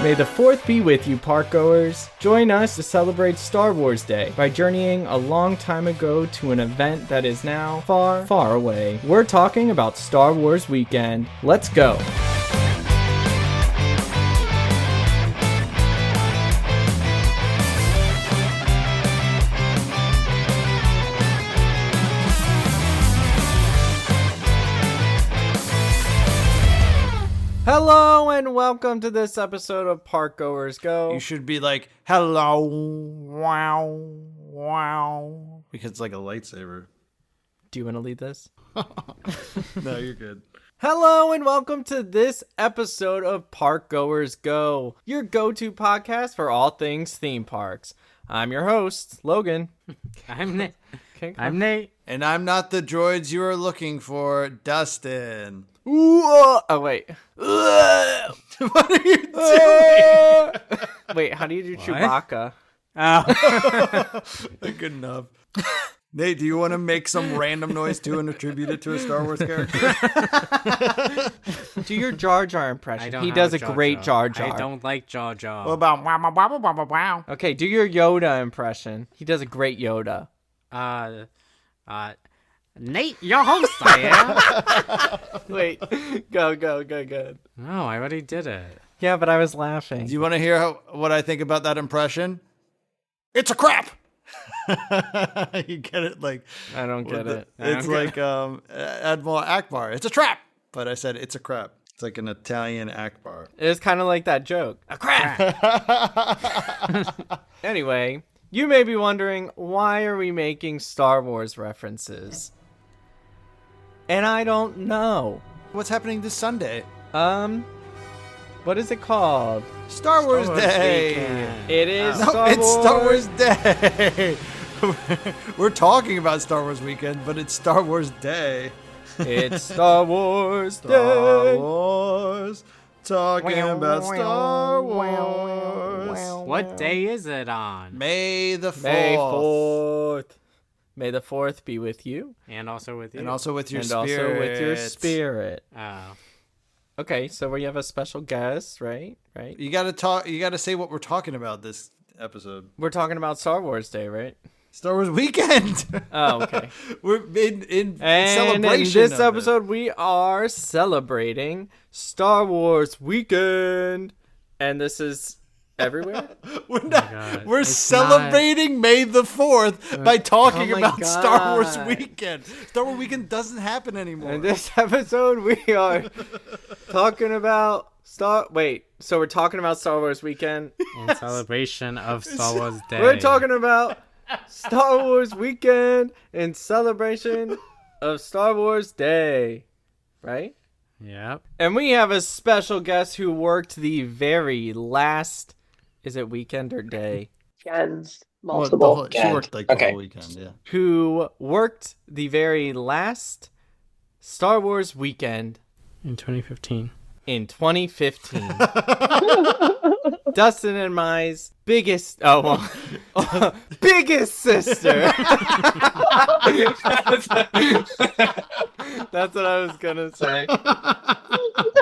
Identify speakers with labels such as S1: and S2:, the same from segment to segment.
S1: May the 4th be with you, Parkgoers. Join us to celebrate Star Wars Day by journeying a long time ago to an event that is now far, far away. We're talking about Star Wars Weekend. Let's go! Hello and welcome to this episode of Parkgoers Go.
S2: You should be like, hello, wow, wow, because it's like a lightsaber.
S1: Do you want to lead this?
S2: No, you're good.
S1: Hello and welcome to this episode of Parkgoers Go, your go-to podcast for all things theme parks. I'm your host, Logan.
S3: I'm Nate.
S1: Okay,
S3: I'm Nate.
S2: And I'm not the droids you are looking for, Dustin.
S1: Ooh, oh, wait.
S2: What are you doing?
S1: Wait, how do you do
S3: What?
S1: Chewbacca?
S3: Oh.
S2: Good enough. Nate, do you want to make some random noise too and attribute it to a Star Wars character?
S1: Do your Jar Jar impression.
S3: I don't
S1: He
S3: have
S1: does a
S3: Jar
S1: great Jar
S3: Jar.
S1: Jar.
S3: I don't like Jar Jar.
S2: What about wow, wow, wow, wow, wow, wow?
S1: Okay, do your Yoda impression. He does a great Yoda.
S3: Nate, your host, I am.
S1: Wait, go.
S3: No, I already did it.
S1: Yeah, but I was laughing.
S2: Do you want to hear what I think about that impression? It's a crap. You get it? Like,
S1: I don't get it.
S2: It's like Admiral Akbar. It's a trap. But I said it's a crap. It's like an Italian Akbar.
S1: It's kind of like that joke. A crap. Anyway, you may be wondering, why are we making Star Wars references? And I don't know.
S2: What's happening this Sunday?
S1: What is it called?
S2: Star Wars Day.
S3: Weekend.
S1: It is
S2: No,
S1: Star
S2: it's
S1: Wars.
S2: Star Wars Day. We're talking about Star Wars Weekend, but it's Star Wars Day.
S1: It's Star Wars
S2: Star
S1: Day.
S2: Wars. Talking about Star Wars.
S3: What day is it on?
S2: May the 4th.
S1: May 4th. May the 4th be with you.
S3: And also with you.
S2: And also with your
S1: And
S2: spirit.
S1: also with your spirit.
S3: Oh.
S1: Okay, so we have a special guest, right?
S2: You gotta talk. You gotta say what we're talking about this episode.
S1: We're talking about Star Wars Day, right?
S2: Star Wars Weekend.
S1: Oh, okay.
S2: We're in
S1: And
S2: celebration.
S1: in this
S2: of
S1: episode, we are celebrating Star Wars Weekend. And this is everywhere?
S2: We're not.
S3: God.
S2: We're
S3: It's
S2: celebrating May the 4th by talking
S1: Oh my
S2: about Star Wars
S1: God.
S2: Weekend. Star Wars Weekend doesn't happen anymore.
S1: In this episode, we are talking about so we're talking about Star Wars Weekend.
S3: In celebration of Star Wars Day.
S1: We're talking about Star Wars Weekend in celebration of Star Wars Day, right?
S3: Yep.
S1: And we have a special guest who worked the very last, is it weekend or day?
S4: Weekends,
S2: Well,
S4: multiple.
S2: she worked like the whole weekend. Yeah.
S1: Who worked the very last Star Wars Weekend
S3: In 2015.
S1: in 2015. Dustin and my's biggest sister. That's what I was gonna say.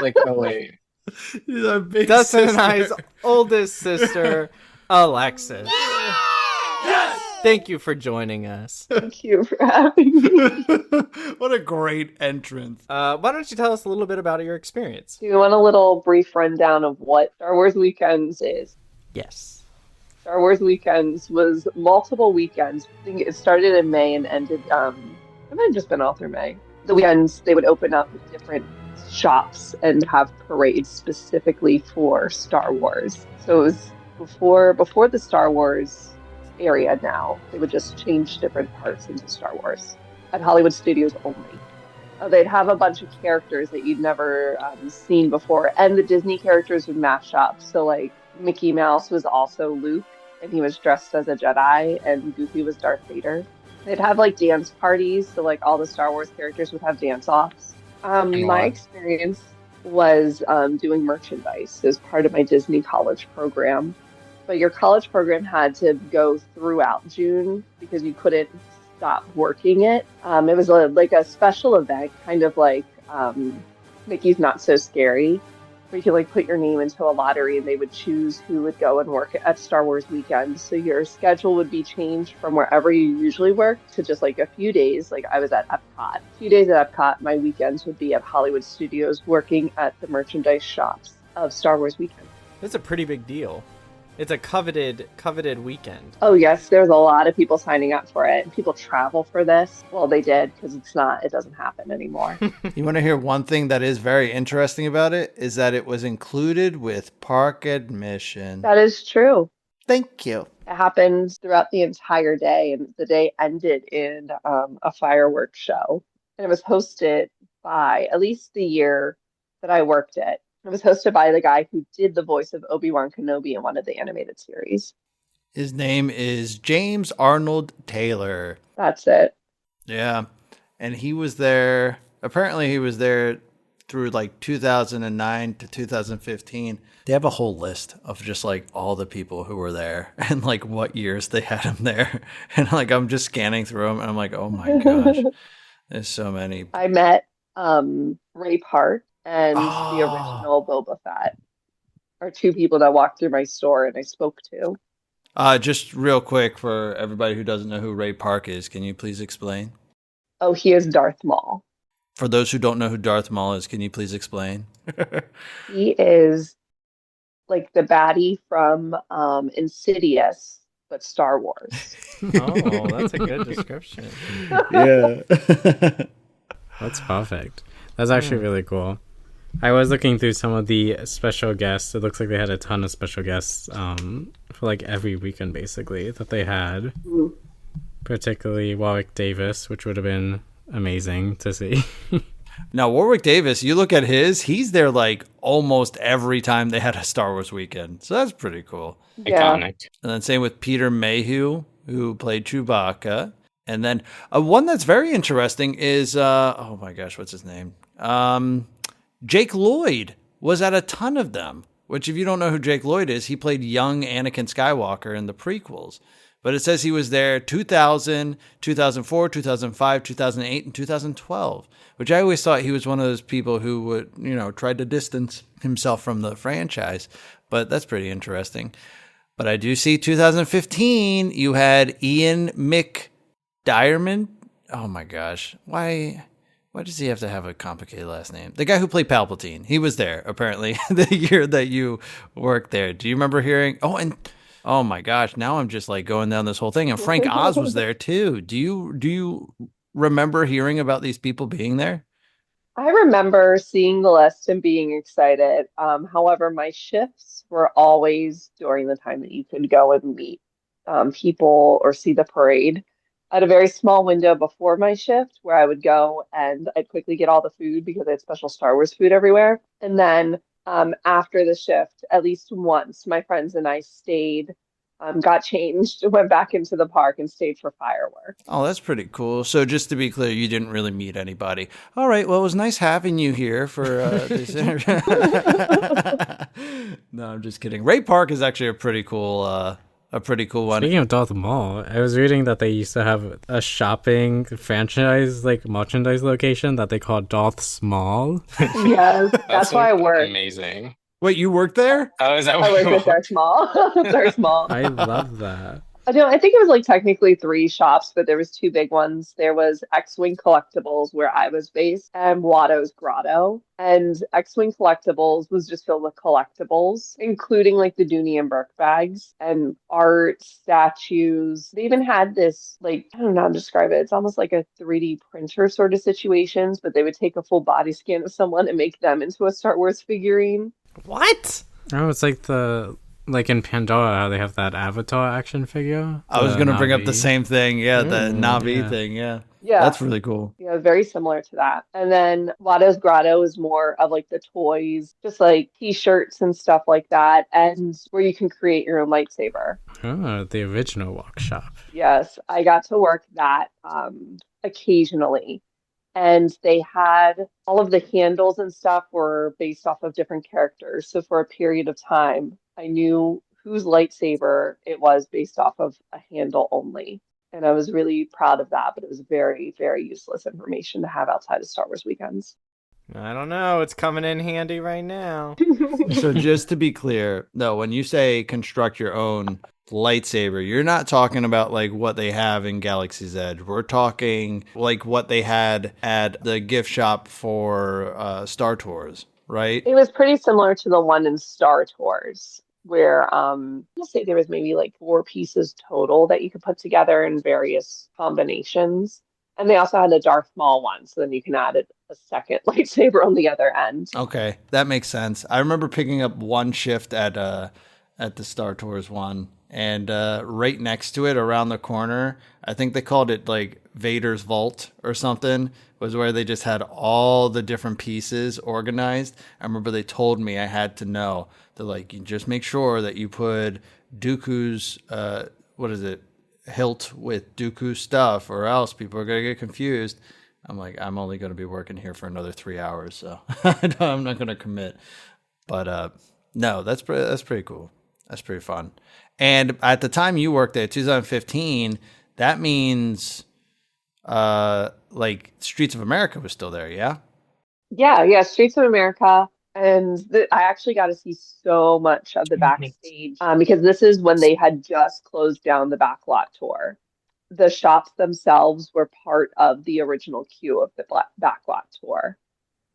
S4: Like, oh wait.
S2: She's our big
S1: Dustin
S2: sister.
S1: and I's oldest sister, Alexis. Thank you for joining us.
S4: Thank you for having me.
S2: What a great entrance.
S1: Why don't you tell us a little bit about your experience?
S4: Do you want a little brief rundown of what Star Wars Weekends is?
S1: Yes.
S4: Star Wars Weekends was multiple weekends. I think it started in May and ended, it might have just been all through May. The weekends, they would open up different shops and have parades specifically for Star Wars. So it was before the Star Wars area now. They would just change different parts into Star Wars at Hollywood Studios only. They'd have a bunch of characters that you'd never seen before, and the Disney characters would mash up. So like Mickey Mouse was also Luke, and he was dressed as a Jedi, and Goofy was Darth Vader. They'd have like dance parties, so like all the Star Wars characters would have dance-offs. My experience was doing merchandise as part of my Disney college program. But your college program had to go throughout June because you couldn't stop working it. It was like a special event, kind of like Mickey's Not So Scary. where you could like put your name into a lottery and they would choose who would go and work at Star Wars weekend. So your schedule would be changed from wherever you usually work to just like a few days. Like I was at Epcot. A few days at Epcot, my weekends would be at Hollywood Studios working at the merchandise shops of Star Wars weekend.
S1: That's a pretty big deal. It's a coveted weekend.
S4: Oh yes, there's a lot of people signing up for it. People travel for this. Well, they did because it doesn't happen anymore.
S2: You want to hear one thing that is very interesting about it is that it was included with park admission.
S4: That is true.
S2: Thank you.
S4: It happened throughout the entire day, and the day ended in a fireworks show. And it was hosted by, at least the year that I worked it was hosted by the guy who did the voice of Obi-Wan Kenobi in one of the animated series.
S2: His name is James Arnold Taylor.
S4: That's it.
S2: Yeah. And he was there. Apparently, he was there through like 2009 to 2015. They have a whole list of just like all the people who were there and like what years they had him there. And like I'm just scanning through them and I'm like, oh my gosh, there's so many.
S4: I met Ray Park and the original Boba Fett are two people that walked through my store and I spoke to.
S2: Just real quick for everybody who doesn't know who Ray Park is, can you please explain?
S4: Oh, he is Darth Maul.
S2: For those who don't know who Darth Maul is, can you please explain?
S4: He is like the baddie from Insidious, but Star Wars.
S1: Oh, that's a good description.
S2: Yeah.
S3: That's perfect. That's actually really cool. I was looking through some of the special guests. It looks like they had a ton of special guests for like every weekend, basically, that they had.
S4: Mm.
S3: Particularly Warwick Davis, which would have been amazing to see.
S2: Now, Warwick Davis, you look at he's there like almost every time they had a Star Wars weekend. So that's pretty cool.
S4: Yeah.
S5: Iconic.
S2: And then same with Peter Mayhew, who played Chewbacca. And then one that's very interesting is, oh my gosh, what's his name? Jake Lloyd was at a ton of them, which if you don't know who Jake Lloyd is, he played young Anakin Skywalker in the prequels. But it says he was there 2000, 2004, 2005, 2008, and 2012, which I always thought he was one of those people who would, tried to distance himself from the franchise. But that's pretty interesting. But I do see 2015, you had Ian McDiarmid. Oh my gosh. Why does he have to have a complicated last name? The guy who played Palpatine. He was there, apparently, the year that you worked there. Do you remember hearing? Oh my gosh, now I'm just like going down this whole thing. And Frank Oz was there too. Do you remember hearing about these people being there?
S4: I remember seeing the list and being excited. However, my shifts were always during the time that you could go and meet people or see the parade. I had a very small window before my shift where I would go and I'd quickly get all the food because I had special Star Wars food everywhere. And then after the shift, at least once, my friends and I stayed, got changed, went back into the park and stayed for fireworks.
S2: Oh, that's pretty cool. So just to be clear, you didn't really meet anybody. All right. Well, it was nice having you here for this interview. No, I'm just kidding. Ray Park is actually a pretty cool one.
S3: Speaking of Darth Maul, I was reading that they used to have a shopping franchise, like merchandise location that they called Darth Small.
S4: Yes, that's why I work.
S5: Amazing.
S2: Wait, you worked there?
S5: Oh, is that
S4: I
S5: what
S4: work
S5: you
S4: with Darth Maul. Darth Maul.
S3: I love that.
S4: I think it was like technically three shops, but there was two big ones. There was X-Wing Collectibles, where I was based, and Watto's Grotto. And X-Wing Collectibles was just filled with collectibles, including like the Dooney and Burke bags and art, statues. They even had this, like, I don't know how to describe it. It's almost like a 3D printer sort of situations, but they would take a full body scan of someone and make them into a Star Wars figurine.
S1: What?
S3: Oh, it's like in Pandora, how they have that Avatar action figure.
S2: I was going to bring up the
S3: Na'vi.
S2: same thing. Yeah, the Na'vi
S3: yeah.
S2: thing. Yeah.
S4: Yeah.
S2: That's really cool.
S4: Yeah, very similar to that. And then Watto's Grotto is more of like the toys, just like t-shirts and stuff like that, and where you can create your own lightsaber.
S3: Oh, the original workshop.
S4: Yes, I got to work that occasionally. And they had all of the handles and stuff were based off of different characters. So for a period of time, I knew whose lightsaber it was based off of a handle only. And I was really proud of that, but it was very, very useless information to have outside of Star Wars weekends.
S1: I don't know. It's coming in handy right now.
S2: So just to be clear, no, when you say construct your own lightsaber, you're not talking about like what they have in Galaxy's Edge. We're talking like what they had at the gift shop for Star Tours, right?
S4: It was pretty similar to the one in Star Tours, where let's say there was maybe like 4 pieces total that you could put together in various combinations. And they also had a Darth Maul one, so then you can add a second lightsaber on the other end.
S2: Okay, that makes sense. I remember picking up one shift at the Star Tours one, and right next to it, around the corner, I think they called it like Vader's Vault or something, was where they just had all the different pieces organized. I remember they told me I had to know that like you just make sure that you put Dooku's what is it, hilt with Dooku's stuff, or else people are gonna get confused. I'm like, I'm only going to be working here for another 3 hours, so I'm not going to commit. But no, that's pretty cool. That's pretty fun. And at the time you worked there, 2015, that means like Streets of America was still there, yeah?
S4: Yeah, Streets of America. And I actually got to see so much of the backstage because this is when they had just closed down the backlot tour. The shops themselves were part of the original queue of the backlot tour.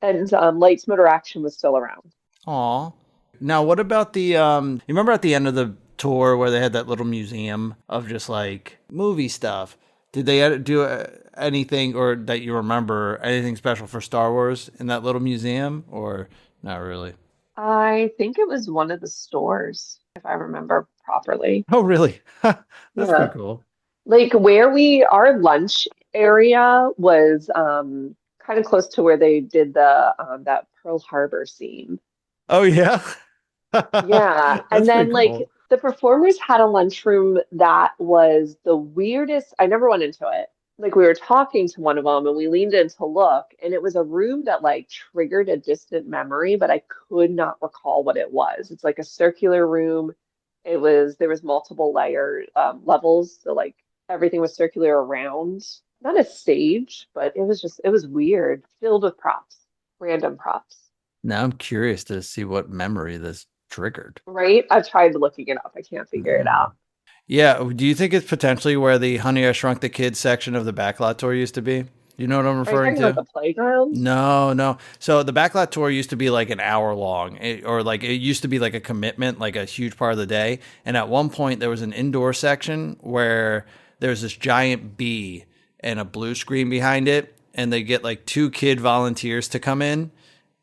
S4: And Lights Motor Action was still around.
S2: Aw. Now, what about the you remember at the end of the tour where they had that little museum of just like movie stuff? Did they do anything, or that you remember anything special for Star Wars in that little museum, or not really?
S4: I think it was one of the stores, if I remember properly.
S2: Oh, really? That's
S4: Yeah.
S2: pretty cool.
S4: Like our lunch area was kind of close to where they did the that Pearl Harbor scene.
S2: Oh, yeah.
S4: Yeah. And
S2: That's
S4: then
S2: pretty
S4: like
S2: cool.
S4: the performers had a lunchroom that was the weirdest. I never went into it. Like we were talking to one of them and we leaned in to look, and it was a room that like triggered a distant memory, but I could not recall what it was. It's like a circular room. There was multiple levels, so like everything was circular around. Not a stage, but it was weird, filled with props, random props.
S2: Now I'm curious to see what memory this triggered.
S4: Right? I've tried looking it up. I can't figure it
S2: Mm.
S4: out.
S2: Yeah. Do you think it's potentially where the Honey I Shrunk the Kids section of the backlot tour used to be? You know what I'm
S4: Are you
S2: referring
S4: talking about
S2: to?
S4: the playground?
S2: No, no. So the backlot tour used to be like an hour long, or like it used to be like a commitment, like a huge part of the day. And at one point, there was an indoor section where there was this giant bee and a blue screen behind it, and they get like 2 kid volunteers to come in,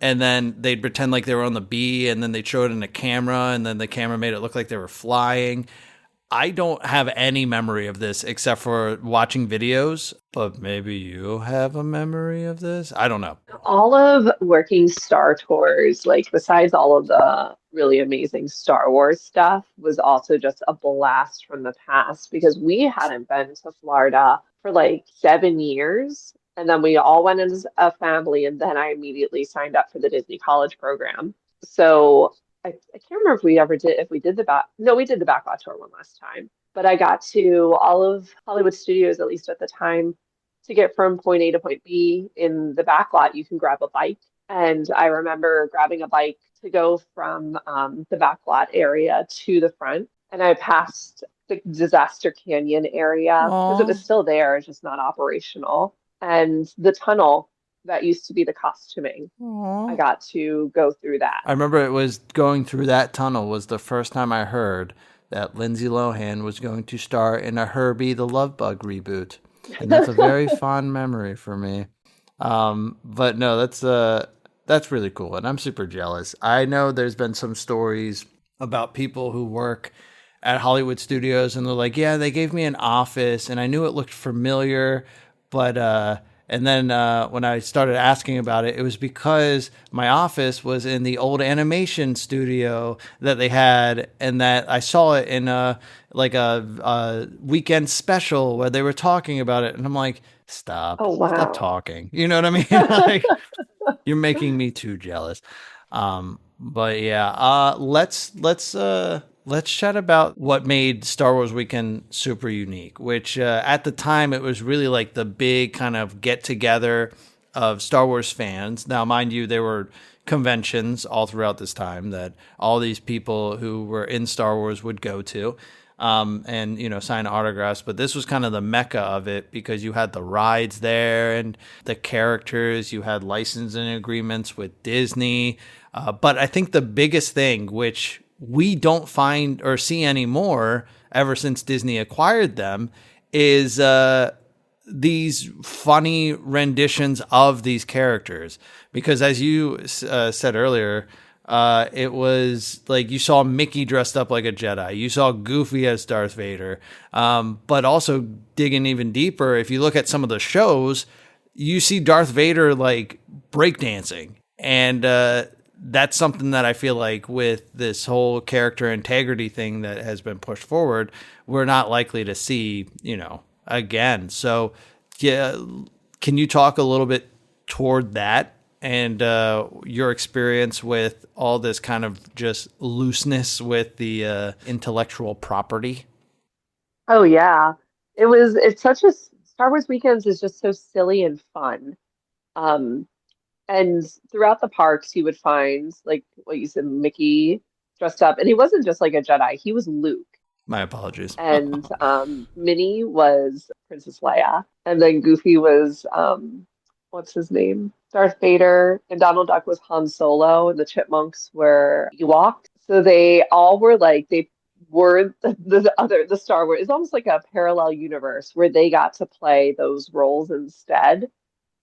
S2: and then they'd pretend like they were on the bee, and then they'd show it in a camera, and then the camera made it look like they were flying. I don't have any memory of this except for watching videos, but maybe you have a memory of this? I don't know.
S4: All of working Star Tours, like besides all of the really amazing Star Wars stuff, was also just a blast from the past because we hadn't been to Florida for like 7 years. And then we all went as a family, and then I immediately signed up for the Disney College program. So I can't remember if we did no, we did the backlot tour one last time. But I got to all of Hollywood Studios, at least at the time, to get from point A to point B in the back lot, you can grab a bike. And I remember grabbing a bike to go from the back lot area to the front. And I passed the Disaster Canyon area because it
S2: Oh,
S4: was still there, it's just not operational. And the tunnel that used to be the costuming, I got to go through that.
S2: I remember it was going through that tunnel was the first time I heard that Lindsay Lohan was going to star in a Herbie the Love Bug reboot. And that's a very fond memory for me. But no, that's really cool, and I'm super jealous. I know there's been some stories about people who work at Hollywood studios, and they're like, "Yeah, they gave me an office, and I knew it looked familiar, but and then when I started asking about it, it was because my office was in the old animation studio that they had, and that I saw it in a weekend special where they were talking about it, and I'm like,
S4: Oh,
S2: stop
S4: wow.
S2: talking. You know what I mean? Like, you're making me too jealous. But yeah, let's chat about what made Star Wars Weekend super unique. Which at the time it was really like the big kind of get together of Star Wars fans. Now, mind you, there were conventions all throughout this time that all these people who were in Star Wars would go to, and, you know, sign autographs. But this was kind of the mecca of it because you had the rides there and the characters, you had licensing agreements with Disney. But I think the biggest thing, which we don't find or see anymore ever since Disney acquired them, is these funny renditions of these characters. Because as you said earlier, it was like you saw Mickey dressed up like a Jedi. You saw Goofy as Darth Vader. But also digging even deeper, if you look at some of the shows, you see Darth Vader like breakdancing. And that's something that I feel like with this whole character integrity thing that has been pushed forward, we're not likely to see, you know, again. So, yeah, can you talk a little bit toward that and your experience with all this kind of just looseness with the intellectual property?
S4: Oh yeah. It's such a Star Wars Weekends is just so silly and fun. Um, and throughout the parks you would find like what you said, Mickey dressed up, and he wasn't just like a Jedi, he was Luke.
S2: My apologies.
S4: And Minnie was Princess Leia, and then Goofy was what's his name? Darth Vader, and Donald Duck was Han Solo, and the Chipmunks were Ewok. So they all were like they were the Star Wars. It's almost like a parallel universe where they got to play those roles instead.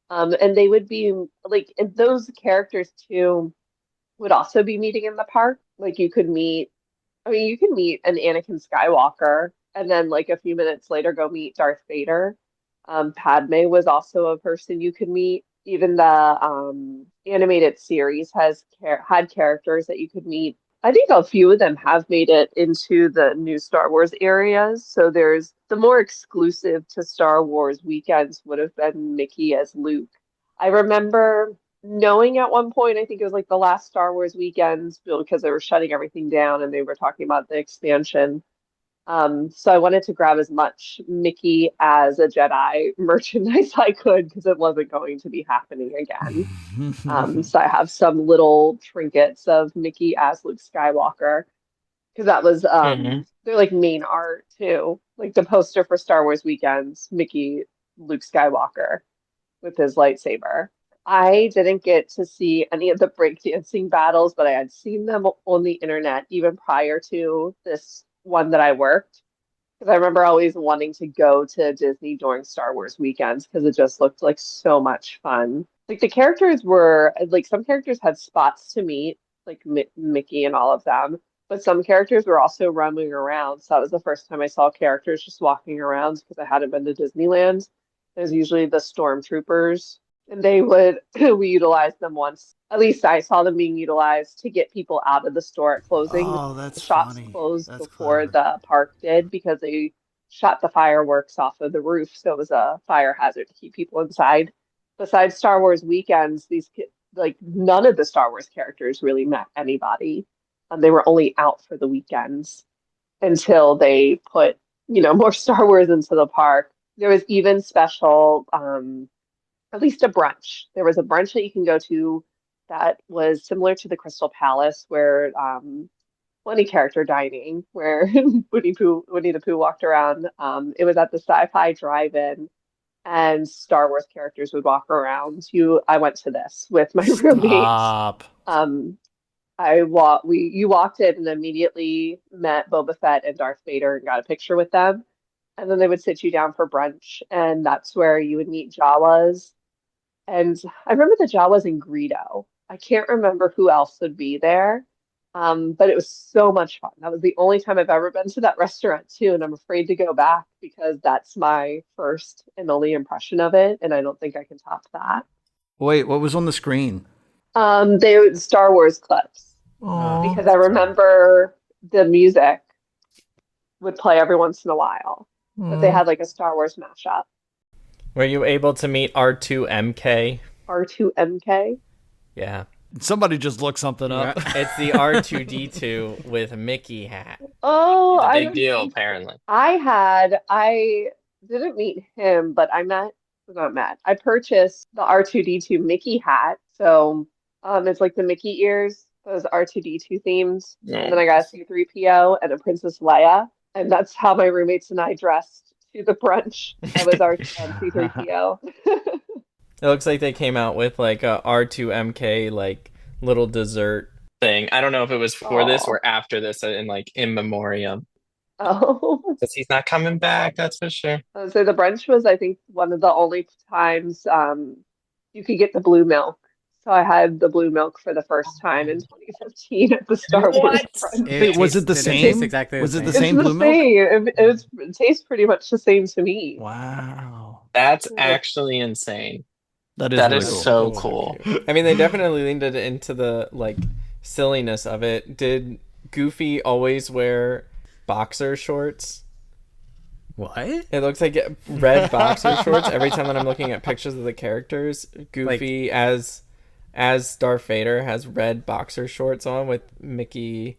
S4: And they would be like and those characters too would also be meeting in the park. Like you could meet I mean, you can meet an Anakin Skywalker and then, like, a few minutes later, go meet Darth Vader. Padme was also a person you could meet. Even the animated series had characters that you could meet. I think a few of them have made it into the new Star Wars areas. So there's the more exclusive to Star Wars weekends would have been Mickey as Luke. I remember knowing at one point, I think it was like the last Star Wars weekends because they were shutting everything down and they were talking about the expansion. So I wanted to grab as much Mickey as a Jedi merchandise I could because it wasn't going to be happening again. So I have some little trinkets of Mickey as Luke Skywalker because that was they're like main art too, like the poster for Star Wars weekends, Mickey, Luke Skywalker with his lightsaber. I didn't get to see any of the breakdancing battles, but I had seen them on the internet even prior to this one that I worked. Because I remember always wanting to go to Disney during Star Wars weekends because it just looked like so much fun. Like the characters were, like some characters had spots to meet, like Mickey and all of them, but some characters were also roaming around. So that was the first time I saw characters just walking around because I hadn't been to Disneyland. There's usually the stormtroopers and they would we utilized them once. At least I saw them being utilized to get people out of the store at closing.
S2: Oh,
S4: The
S2: that's
S4: shops
S2: funny.
S4: closed
S2: That's
S4: before
S2: clever.
S4: the park did because they shot the fireworks off of the roof, so it was a fire hazard to keep people inside. Besides Star Wars weekends, like none of the Star Wars characters really met anybody. They were only out for the weekends until they put, more Star Wars into the park. There was even special at least a brunch. There was a brunch that you can go to that was similar to the Crystal Palace, where Plenty character dining, where Winnie the Pooh walked around. It was at the Sci-Fi Drive-In, and Star Wars characters would walk around. I went to this with my roommates.
S2: Stop.
S4: Um, you walked in and immediately met Boba Fett and Darth Vader and got a picture with them. And then they would sit you down for brunch, and that's where you would meet Jawas. And I remember the Jawas in Greedo. I can't remember who else would be there. But it was so much fun. That was the only time I've ever been to that restaurant too, and I'm afraid to go back because that's my first and only impression of it, and I don't think I can top that.
S2: Wait, what was on the screen?
S4: They were Star Wars clips because I remember the music would play every once in a while, but they had like a Star Wars mashup.
S1: Were you able to meet R2MK?
S4: R2MK?
S1: Yeah.
S2: Somebody just looked something up.
S1: It's the R2D2 with a Mickey hat.
S4: Oh,
S5: It's a big deal, apparently.
S4: I didn't meet him, but I met not mad. I purchased the R2D2 Mickey hat. So it's like the Mickey ears, those R2D2 themes. And then I got a C3PO and a Princess Leia. And that's how my roommates and I dressed to the brunch. I was our C3PO.
S1: It looks like they came out with like a R2MK like little dessert.
S5: Thing. I don't know if it was for this
S4: Oh.
S5: or after this in like in memoriam.
S4: Oh.
S5: Because he's not coming back, that's for sure.
S4: So the brunch was, I think, one of the only times you could get the blue milk. So I had the blue milk for the first time in 2015 at the Star Wars brunch.
S2: Wait, was it the same?
S3: tastes exactly
S2: Was it the
S3: same.
S2: same
S4: It's
S2: blue
S4: the
S2: milk?
S4: same. It tastes pretty much the same to me.
S2: Wow.
S5: That's actually insane.
S2: That is
S5: That
S2: really
S5: is
S2: cool.
S5: so cool.
S1: I mean, they definitely leaned it into the like silliness of it. Did Goofy always wear boxer shorts?
S3: What?
S1: It looks like red boxer shorts every time that I'm looking at pictures of the characters. Goofy as Darth Vader has red boxer shorts on with Mickey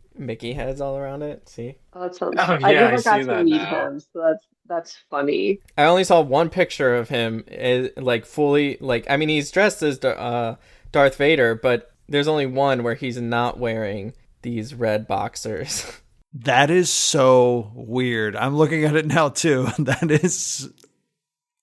S1: heads all around it. See?
S4: Oh, that sounds.
S6: Oh,
S4: I
S6: yeah,
S4: never
S6: I
S4: got
S6: see
S4: to
S6: that
S4: meet
S6: now.
S4: him, so that's funny.
S1: I only saw one picture of him, like fully, like I mean, he's dressed as Darth Vader, but there's only one where he's not wearing these red boxers.
S2: That is so weird. I'm looking at it now too. That is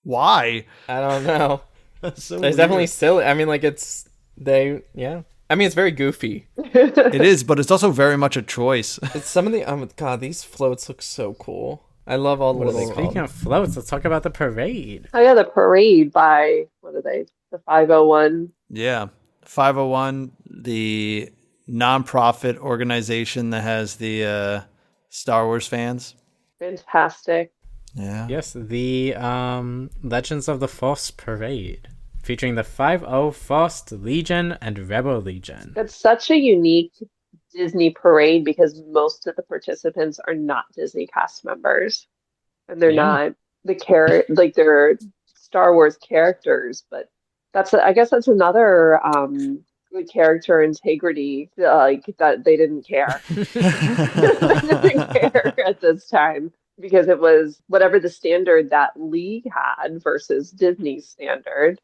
S2: why.
S1: I don't know.
S2: That's so
S1: It's definitely silly. I mean, like yeah. I mean, it's very goofy.
S2: It is, but it's also very much a choice.
S1: It's some of the God, these floats look so cool. I love all the
S3: What are they
S1: little.
S3: Speaking of floats, let's talk about the parade.
S4: Oh yeah, the parade by what are they? The 501.
S2: Yeah. 501, the nonprofit organization that has the Star Wars fans.
S4: Fantastic.
S2: Yeah.
S3: Yes, the Legends of the Force parade, featuring the 50 First Legion and Rebel Legion.
S4: That's such a unique Disney parade because most of the participants are not Disney cast members, and they're not like they're Star Wars characters. But I guess that's another good character integrity, like that they didn't care. They didn't care at this time because it was whatever the standard that league had versus Disney's standard.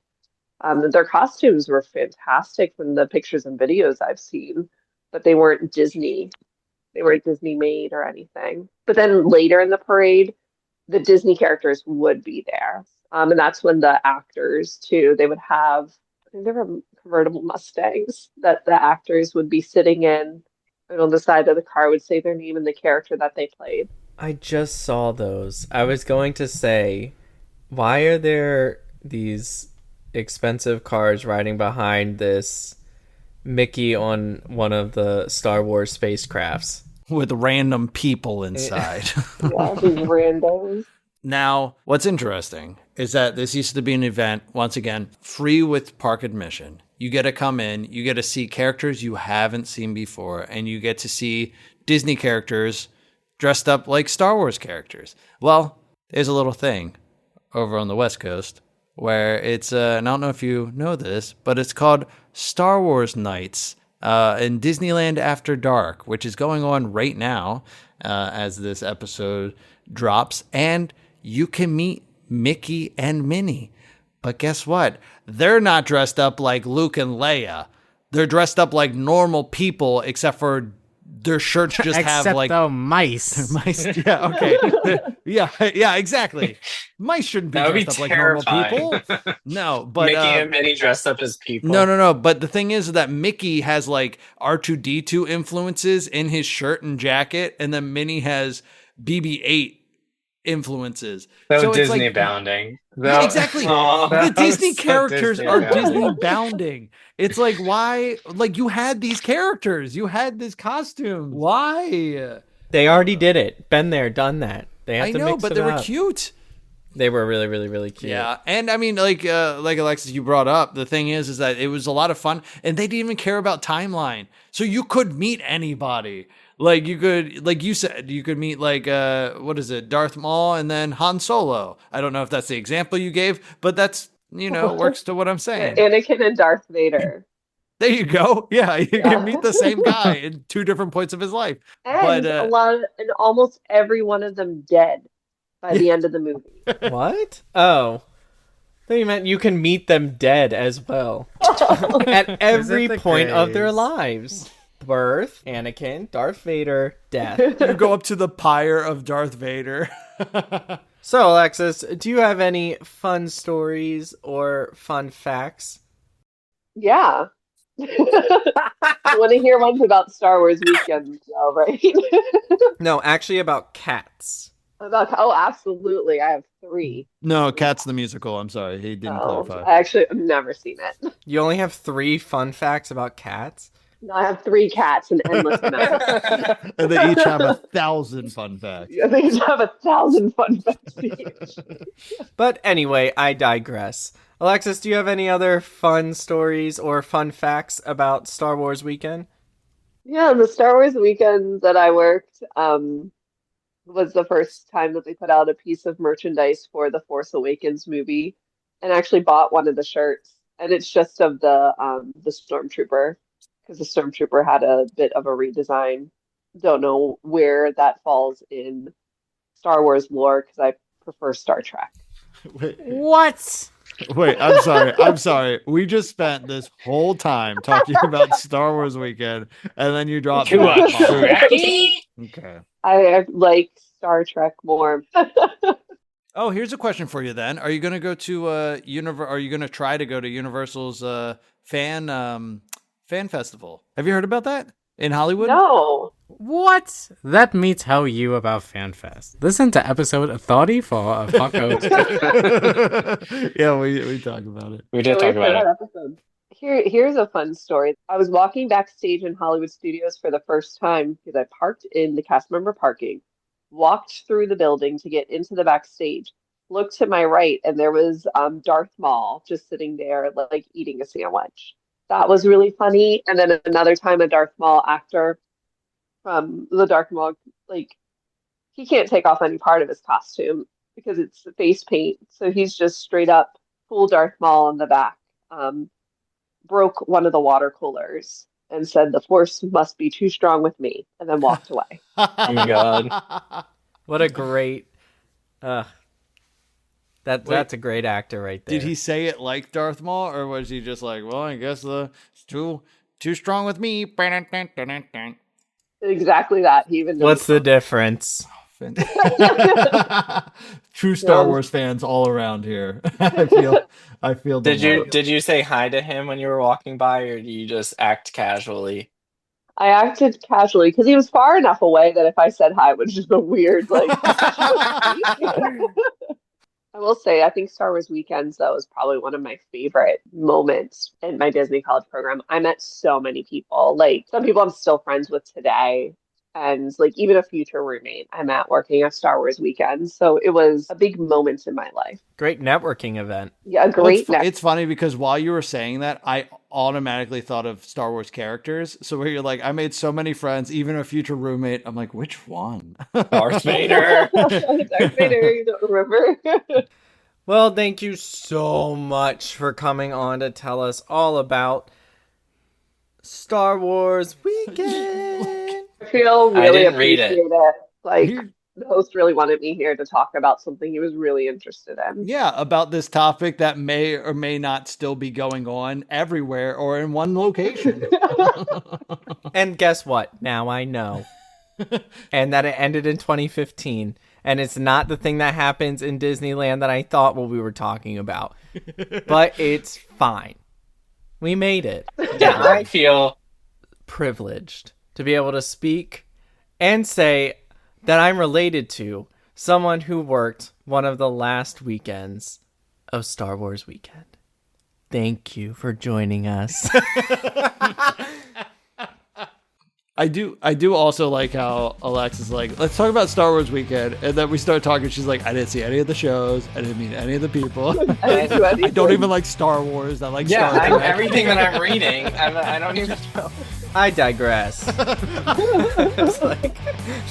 S4: Their costumes were fantastic from the pictures and videos I've seen, but they weren't Disney. They weren't Disney made or anything. But then later in the parade, the Disney characters would be there. And that's when the actors too, they would have, I think they were convertible Mustangs that the actors would be sitting in, and on the side of the car would say their name and the character that they played.
S1: I just saw those. I was going to say, why are there these expensive cars riding behind this Mickey on one of the Star Wars spacecrafts?
S2: With random people inside.
S4: Yeah, these randos.
S2: Now, what's interesting is that this used to be an event, once again, free with park admission. You get to come in, you get to see characters you haven't seen before, and you get to see Disney characters dressed up like Star Wars characters. Well, there's a little thing over on the West Coast where it's, and I don't know if you know this, but it's called Star Wars Nights in Disneyland After Dark, which is going on right now as this episode drops. And you can meet Mickey and Minnie. But guess what? They're not dressed up like Luke and Leia. They're dressed up like normal people, except for their shirts just have
S3: Except
S2: like
S3: the mice.
S2: mice. Yeah, okay. yeah, exactly. Mice shouldn't be
S6: That would be
S2: dressed up like normal
S6: terrifying.
S2: people. No, but
S5: Mickey and Minnie dressed up as people.
S2: no. But the thing is that Mickey has like R2D2 influences in his shirt and jacket, and then Minnie has BB-8 influences.
S6: So
S2: it's
S6: Disney
S2: like,
S6: bounding.
S2: Yeah, exactly.
S6: Oh,
S2: The
S6: that
S2: Disney
S6: was so
S2: characters
S6: Disney
S2: are
S6: bounding.
S2: Disney bounding. It's like, why? Like, you had these characters, you had this costume. Why?
S1: They already did it. Been there, done that. They have
S2: I
S1: to
S2: know,
S1: mix
S2: but
S1: it
S2: they were
S1: up.
S2: cute.
S1: They were really, really, really cute.
S2: Yeah, and I mean, like Alexis, you brought up, the thing is that it was a lot of fun, and they didn't even care about timeline, so you could meet anybody. Like you could, like you said, you could meet like what is it, Darth Maul, and then Han Solo. I don't know if that's the example you gave, but that's works to what I'm saying.
S4: Anakin and Darth Vader.
S2: There you go. Yeah, you can meet the same guy in two different points of his life.
S4: And and almost every one of them dead by the end of the movie.
S1: What? Oh. thought you meant you can meet them dead as well. At every
S3: the
S1: point of their
S3: craze?
S1: lives. Birth, Anakin, Darth Vader, death.
S2: You go up to the pyre of Darth Vader.
S1: So, Alexis, do you have any fun stories or fun facts?
S4: Yeah. I want to hear ones about Star Wars weekends, though, right?
S1: No, actually about cats.
S4: Oh, absolutely. I have 3.
S2: No, Cats the musical. I'm sorry, he didn't clarify.
S4: I actually have never seen it.
S1: You only have 3 fun facts about cats?
S4: No, I have 3 cats and endless amounts.
S2: And they each have 1,000 fun facts.
S4: They each have 1,000 fun facts each.
S1: But anyway, I digress. Alexis, do you have any other fun stories or fun facts about Star Wars weekend?
S4: Yeah, the Star Wars weekend that I worked was the first time that they put out a piece of merchandise for the Force Awakens movie, and actually bought one of the shirts, and it's just of the Stormtrooper, because the Stormtrooper had a bit of a redesign. Don't know where that falls in Star Wars lore, because I prefer Star Trek.
S1: What?
S2: Wait, I'm sorry. We just spent this whole time talking about Star Wars weekend, and then you dropped
S5: Too much.
S2: that.
S5: Trekkie?
S2: Okay.
S4: I like Star Trek more.
S2: Oh, here's a question for you then. Are you going to go to Are you going to try to go to Universal's fan festival? Have you heard about that in Hollywood?
S4: No.
S3: What? Let me tell you about FanFest. Listen to episode 34 of Parkgoers.
S2: Yeah, we talked about it.
S5: We did talk about it.
S4: Episode. Here's a fun story. I was walking backstage in Hollywood Studios for the first time because I parked in the cast member parking, walked through the building to get into the backstage, looked to my right, and there was Darth Maul just sitting there, like eating a sandwich. That was really funny. And then another time, a Darth Maul actor from the Darth Maul, like, he can't take off any part of his costume because it's face paint. So he's just straight up full Darth Maul in the back. Broke one of the water coolers and said, "The Force must be too strong with me," and then walked away.
S5: Oh my god.
S1: What a great... That's a great actor right there.
S2: Did he say it like Darth Maul, or was he just like, well, I guess it's too strong with me?
S4: Exactly that. He even knows.
S1: What's the difference?
S2: True Star Wars fans all around here. I feel.
S5: Did you say hi to him when you were walking by, or do you just act casually?
S4: I acted casually because he was far enough away that if I said hi, it would just be weird. Like, I will say, I think Star Wars Weekends, though, is probably one of my favorite moments in my Disney College program. I met so many people. Like, some people I'm still friends with today. And, like, even a future roommate I met working at Star Wars Weekends. So it was a big moment in my life.
S1: Great networking event.
S4: Yeah, a great
S2: It's funny because while you were saying that, I automatically thought of Star Wars characters. So where you're like, I made so many friends, even a future roommate. I'm like, which one?
S5: Darth Vader.
S4: Darth Vader, you don't remember?
S1: Well, thank you so much for coming on to tell us all about Star Wars Weekend.
S4: I feel
S5: I
S4: really
S5: didn't read
S4: appreciate
S5: it.
S4: it. Like, the host really wanted me here to talk about something he was really interested in.
S2: Yeah, about this topic that may or may not still be going on everywhere or in one location.
S1: And guess what? Now I know. And that it ended in 2015. And it's not the thing that happens in Disneyland that I thought what we were talking about. But it's fine. We made it.
S5: Yeah, I feel
S1: Privileged to be able to speak and say that I'm related to someone who worked one of the last weekends of Star Wars Weekend. Thank you for joining us.
S2: I do also like how Alexis is like, let's talk about Star Wars Weekend, and then we start talking. She's like, I didn't see any of the shows. I didn't meet any of the people. I don't even like Star Wars. I like Star Trek.
S5: everything that I'm reading, I don't even know.
S1: I digress. It's like,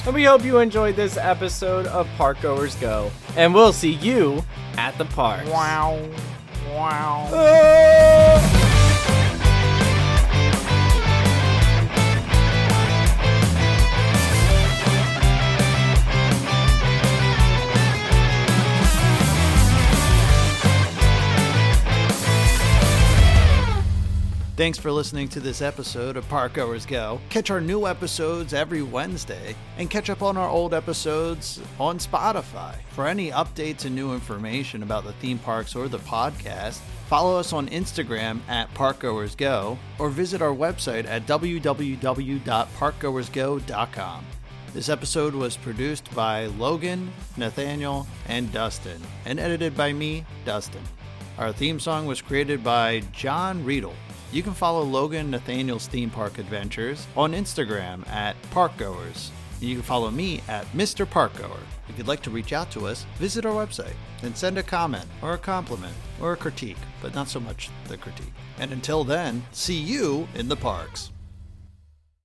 S1: and we hope you enjoyed this episode of Parkgoers Go, and we'll see you at the park.
S2: Wow. Wow. Thanks for listening to this episode of Parkgoers Go. Catch our new episodes every Wednesday and catch up on our old episodes on Spotify. For any updates and new information about the theme parks or the podcast, follow us on Instagram at ParkgoersGo or visit our website at www.parkgoersgo.com. This episode was produced by Logan, Nathaniel, and Dustin, and edited by me, Dustin. Our theme song was created by John Riedel. You can follow Logan Nathaniel's theme park adventures on Instagram at Parkgoers. You can follow me at Mr. Parkgoer. If you'd like to reach out to us, visit our website and send a comment or a compliment or a critique, but not so much the critique. And until then, see you in the parks.